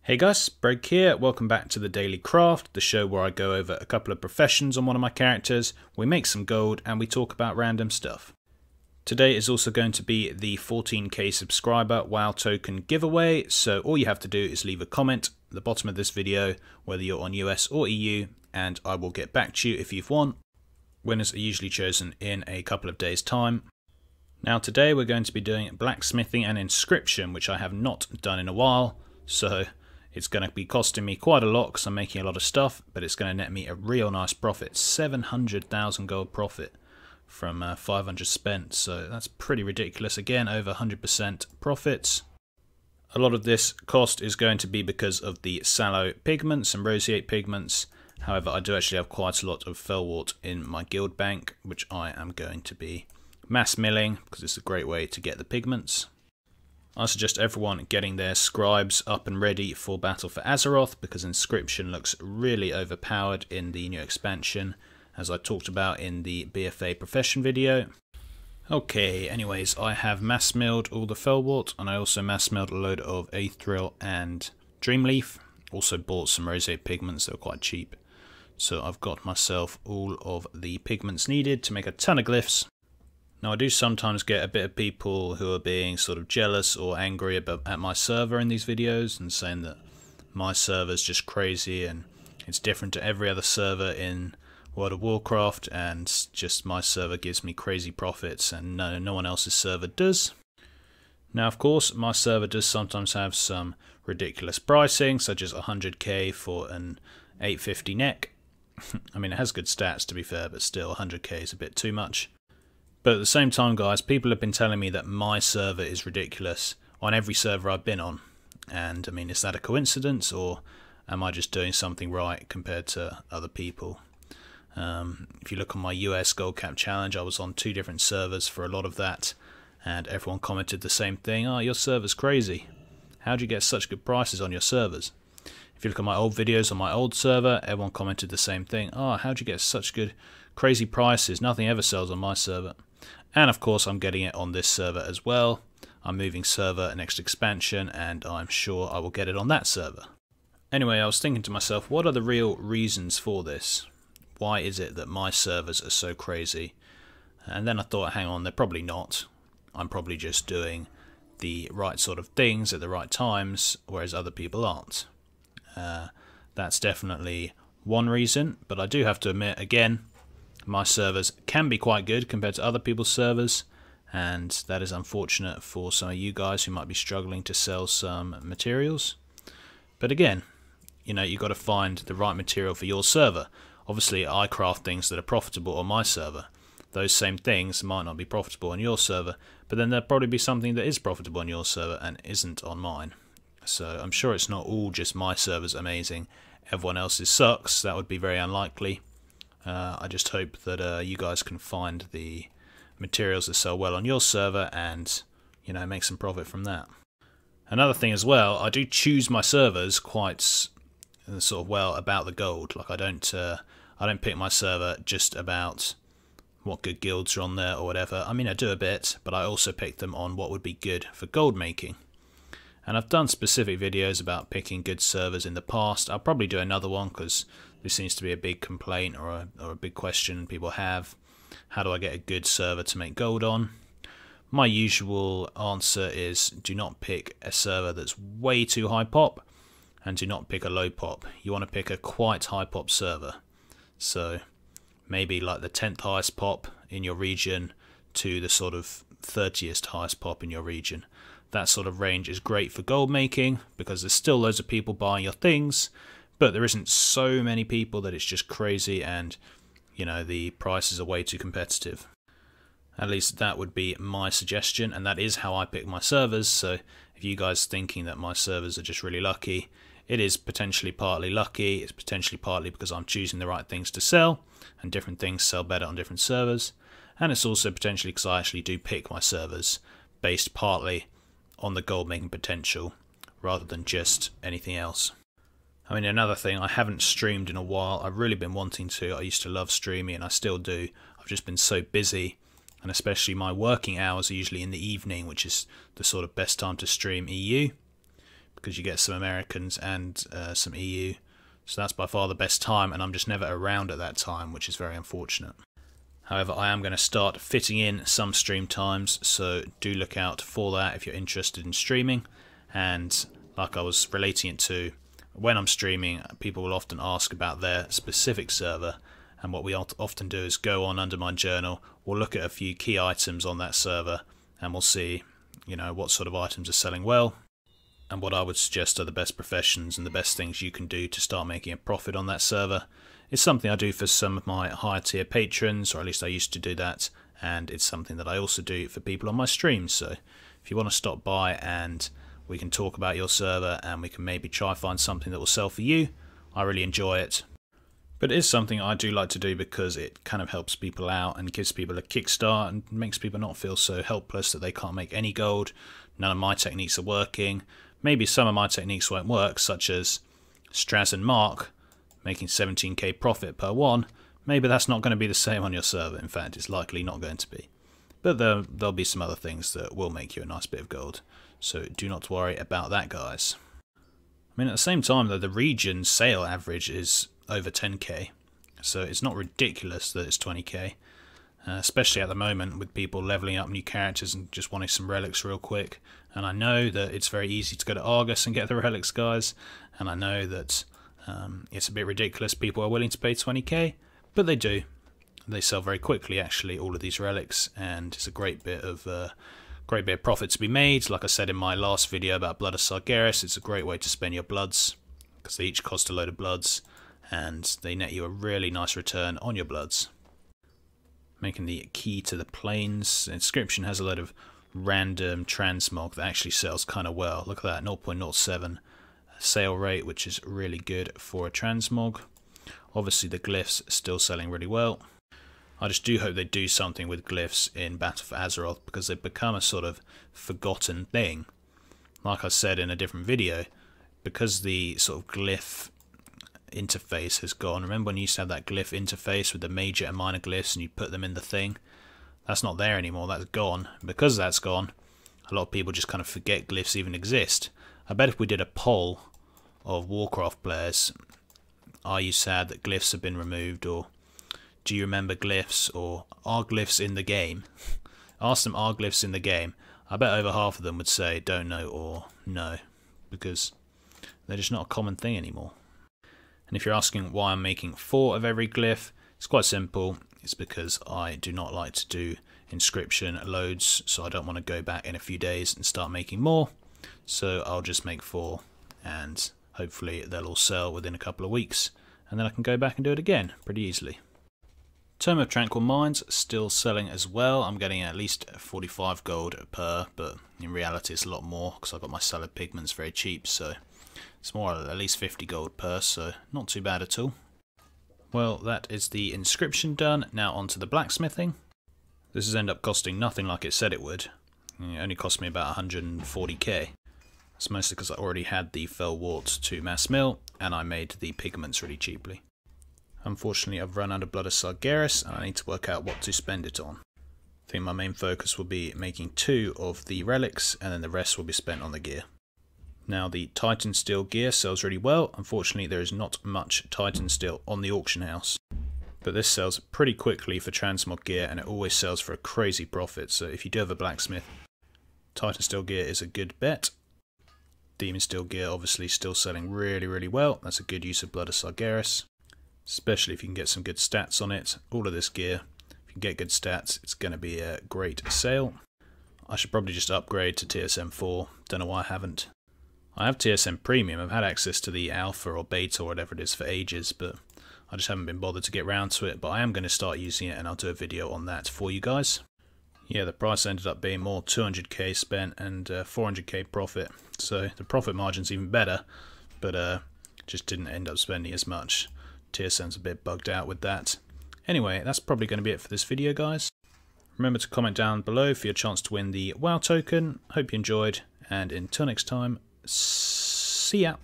Hey guys, Break here, welcome back to the Daily Craft, the show where I go over a couple of professions on one of my characters, we make some gold and we talk about random stuff. Today is also going to be the 14k subscriber WoW token giveaway, so all you have to do is leave a comment at the bottom of this video, whether you're on US or EU, and I will get back to you if you've won. Winners are usually chosen in a couple of days' time. Now today we're going to be doing Blacksmithing and Inscription, which I have not done in a while, so it's going to be costing me quite a lot because I'm making a lot of stuff, but it's going to net me a real nice profit. 700,000 gold profit from 500 spent, so that's pretty ridiculous. Again, over 100% profits. A lot of this cost is going to be because of the sallow pigments and roseate pigments. However, I do actually have quite a lot of fellwort in my guild bank, which I am going to be mass milling because it's a great way to get the pigments. I suggest everyone getting their scribes up and ready for Battle for Azeroth because Inscription looks really overpowered in the new expansion, as I talked about in the BFA profession video. Okay, anyways, I have mass milled all the fellwort, and I also mass milled a load of Aethril and Dreamleaf. Also bought some roseate pigments, they were quite cheap. So I've got myself all of the pigments needed to make a ton of glyphs. Now I do sometimes get a bit of people who are being sort of jealous or angry at my server in these videos and saying that my server's just crazy and it's different to every other server in World of Warcraft and just my server gives me crazy profits and no one else's server does. Now of course my server does sometimes have some ridiculous pricing, such as 100k for an 850 neck. I mean, it has good stats to be fair, but still 100k is a bit too much. But at the same time, guys, people have been telling me that my server is ridiculous on every server I've been on. And I mean, is that a coincidence, or am I just doing something right compared to other people? If you look on my US Gold Cap Challenge, I was on 2 different servers for a lot of that, and everyone commented the same thing. Oh, your server's crazy. How'd you get such good prices on your servers? If you look at my old videos on my old server, everyone commented the same thing. Oh, how'd you get such good, crazy prices? Nothing ever sells on my server. And of course I'm getting it on this server as well. I'm moving server next expansion and I'm sure I will get it on that server. Anyway, I was thinking to myself, what are the real reasons for this? Why is it that my servers are so crazy? And then I thought, hang on, they're probably not. I'm probably just doing the right sort of things at the right times, whereas other people aren't. That's definitely one reason, but I do have to admit, again, my servers can be quite good compared to other people's servers, and that is unfortunate for some of you guys who might be struggling to sell some materials. But again, you know, you've got to find the right material for your server. Obviously, I craft things that are profitable on my server. Those same things might not be profitable on your server, but then there'll probably be something that is profitable on your server and isn't on mine. So I'm sure it's not all just my server's amazing, everyone else's sucks. That would be very unlikely. I just hope that you guys can find the materials that sell well on your server and, you know, make some profit from that. Another thing as well, I do choose my servers quite sort of well about the gold. Like I don't pick my server just about what good guilds are on there or whatever. I mean, I do a bit, but I also pick them on what would be good for gold making. And I've done specific videos about picking good servers in the past. I'll probably do another one because this seems to be a big complaint or a big question people have. How do I get a good server to make gold on? My usual answer is do not pick a server that's way too high pop and do not pick a low pop. You want to pick a quite high pop server. So maybe like the 10th highest pop in your region to the sort of 30th highest pop in your region. That sort of range is great for gold making because there's still loads of people buying your things, but there isn't so many people that it's just crazy and, you know, the prices are way too competitive. At least that would be my suggestion, and that is how I pick my servers. So if you guys are thinking that my servers are just really lucky, it is potentially partly lucky, it's potentially partly because I'm choosing the right things to sell, and different things sell better on different servers, and it's also potentially because I actually do pick my servers based partly on the gold making potential rather than just anything else. I mean, another thing, I haven't streamed in a while. I've really been wanting to. I used to love streaming and I still do. I've just been so busy, and especially my working hours are usually in the evening, which is the sort of best time to stream EU. because you get some Americans and some EU. So that's by far the best time, and I'm just never around at that time, which is very unfortunate. However, I am going to start fitting in some stream times, so do look out for that if you're interested in streaming. And like I was relating it to, when I'm streaming, people will often ask about their specific server, and what we often do is go on under my journal, we'll look at a few key items on that server, and we'll see, you know, what sort of items are selling well, and what I would suggest are the best professions and the best things you can do to start making a profit on that server. It's something I do for some of my higher tier patrons, or at least I used to do that, and it's something that I also do for people on my streams. So if you want to stop by and we can talk about your server and we can maybe try find something that will sell for you, I really enjoy it. But it is something I do like to do because it kind of helps people out and gives people a kickstart and makes people not feel so helpless that they can't make any gold, none of my techniques are working. Maybe some of my techniques won't work, such as Straz and Mark making 17k profit per one. Maybe that's not going to be the same on your server. In fact, it's likely not going to be. But there'll be some other things that will make you a nice bit of gold. So do not worry about that, guys. I mean, at the same time, though, the region sale average is over 10k. So it's not ridiculous that it's 20k. Especially at the moment with people leveling up new characters and just wanting some relics real quick. And I know that it's very easy to go to Argus and get the relics, guys. And I know that it's a bit ridiculous. People are willing to pay 20k, but they do. They sell very quickly, actually, all of these relics, and it's a great bit of profit to be made. Like I said in my last video about Blood of Sargeras, it's a great way to spend your bloods because they each cost a load of bloods, and they net you a really nice return on your bloods. Making the key to the plains. Inscription has a load of random transmog that actually sells kind of well. Look at that, 0.07 sale rate, which is really good for a transmog. Obviously the glyphs are still selling really well. I just do hope they do something with glyphs in Battle for Azeroth, because they've become a sort of forgotten thing. Like I said in a different video, because the sort of glyph interface has gone. Remember when you used to have that glyph interface with the major and minor glyphs and you put them in the thing? That's not there anymore, that's gone. Because that's gone, a lot of people just kind of forget glyphs even exist. I bet if we did a poll of Warcraft players, are you sad that glyphs have been removed, or do you remember glyphs, or are glyphs in the game? Ask them, are glyphs in the game? I bet over half of them would say don't know or no, because they're just not a common thing anymore. And if you're asking why I'm making 4 of every glyph, it's quite simple. It's because I do not like to do inscription loads, so I don't want to go back in a few days and start making more. So I'll just make 4, and hopefully they'll all sell within a couple of weeks, and then I can go back and do it again pretty easily. Tome of Tranquil Minds still selling as well. I'm getting at least 45 gold per, but in reality it's a lot more because I got my solid pigments very cheap, so it's more at least 50 gold per, so not too bad at all. Well, that is the inscription done. Now on to the blacksmithing. This has ended up costing nothing like it said it would. It only cost me about 140k. It's mostly because I already had the fell wart to mass mill, and I made the pigments really cheaply. Unfortunately, I've run out of Blood of Sargeras, and I need to work out what to spend it on. I think my main focus will be making 2 of the relics, and then the rest will be spent on the gear. Now, the Titan Steel gear sells really well. Unfortunately, there is not much Titan Steel on the auction house. But this sells pretty quickly for transmog gear, and it always sells for a crazy profit. So if you do have a blacksmith, Titan Steel gear is a good bet. Demon Steel gear obviously still selling really, really well. That's a good use of Blood of Sargeras, especially if you can get some good stats on it. All of this gear, if you can get good stats, it's going to be a great sale. I should probably just upgrade to TSM 4. Don't know why I haven't. I have TSM Premium. I've had access to the alpha or beta or whatever it is for ages, but I just haven't been bothered to get round to it. But I am going to start using it, and I'll do a video on that for you guys. Yeah, the price ended up being more 200k spent and 400k profit. So the profit margin's even better, but just didn't end up spending as much. TSM's a bit bugged out with that. Anyway, that's probably going to be it for this video, guys. Remember to comment down below for your chance to win the WoW token. Hope you enjoyed, and until next time, see ya!